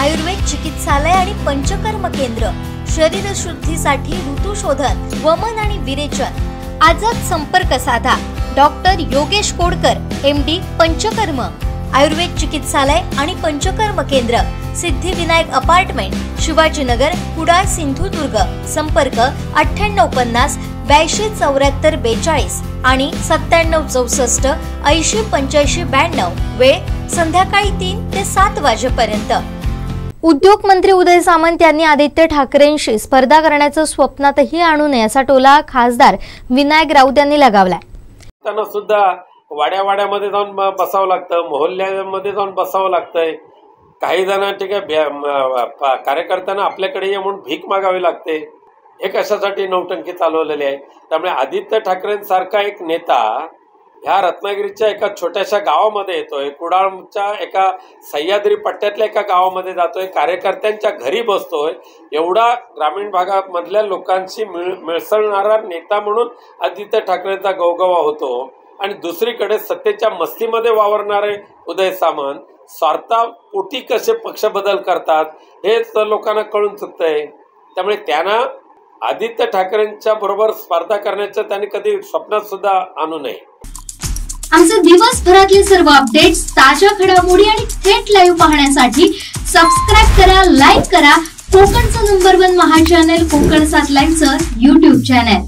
आयुर्वेद चिकित्सालय आणि पंचकर्म केंद्र, शरीर शुद्धीसाठी ऋतुशोधन, वमन आणि विरेचन। आजच संपर्क साधा। डॉक्टर योगेश कोडकर, MD, पंचकर्म, आयुर्वेद चिकित्सालय आणि पंचकर्म केंद्र, सिद्धिविनायक अपार्टमेंट, शिवाजीनगर, कुडाळ, सिंधुदुर्ग। संपर्क 9850 82 74 42 आणि 97 64 80 85 92। वेळ संध्याकाळी 3 ते 7 वाजेपर्यंत। उद्योग मंत्री उदय सामंत यांनी आदित्य ठाकरेंशी स्पर्धा करण्याचं स्वप्नातही आणू नये असा टोला खासदार विनायक राऊत यांनी लगावलाय। त्यांना सुद्धा वाड्यावाड्यामध्ये जाऊन बसावं लागतं, मोहल्ल्यामध्ये जाऊन बसावं लागतंय। काही जणांना ठीक आहे, कार्यकर्त्यांना आपल्याकडे ये म्हणून भीक मागावी लागते। हे कशासाठी नौटंकी चालवलेली आहे। त्यामुळे आदित्य ठाकरेंसारखा एक नेता ह्या रत्नागिरीच्या एका छोट्याशा गावामध्ये येतोय, कुडाळच्या एका सह्याद्री पट्ट्यातल्या एका गावामध्ये जातोय, कार्यकर्त्यांच्या घरी बसतोय। एवढा ग्रामीण भागामधल्या लोकांशी मिसळणारा नेता म्हणून आदित्य ठाकरेंचा गवगवा होतो। आणि दुसरीकडे सत्तेच्या मस्तीमध्ये वावरणारे उदय सामंत स्वार्थापोटी कसे पक्ष बदल करतात हे लोकांना कळून चुकतंय। त्यामुळे त्यांना आदित्य ठाकरेंच्या बरोबर स्पर्धा करण्याचं त्यांनी कधी स्वप्नात सुद्धा आणू नये। आमचे दिवसभरातले सर्व अपडेट्स, ताज्या घडामोडी आणि थेट लाईव्ह पाहण्यासाठी सबस्क्राइब करा, लाईक करा कोकणचं नंबर 1 महा चॅनल कोकण 7 लाईव्हचं YouTube चॅनल।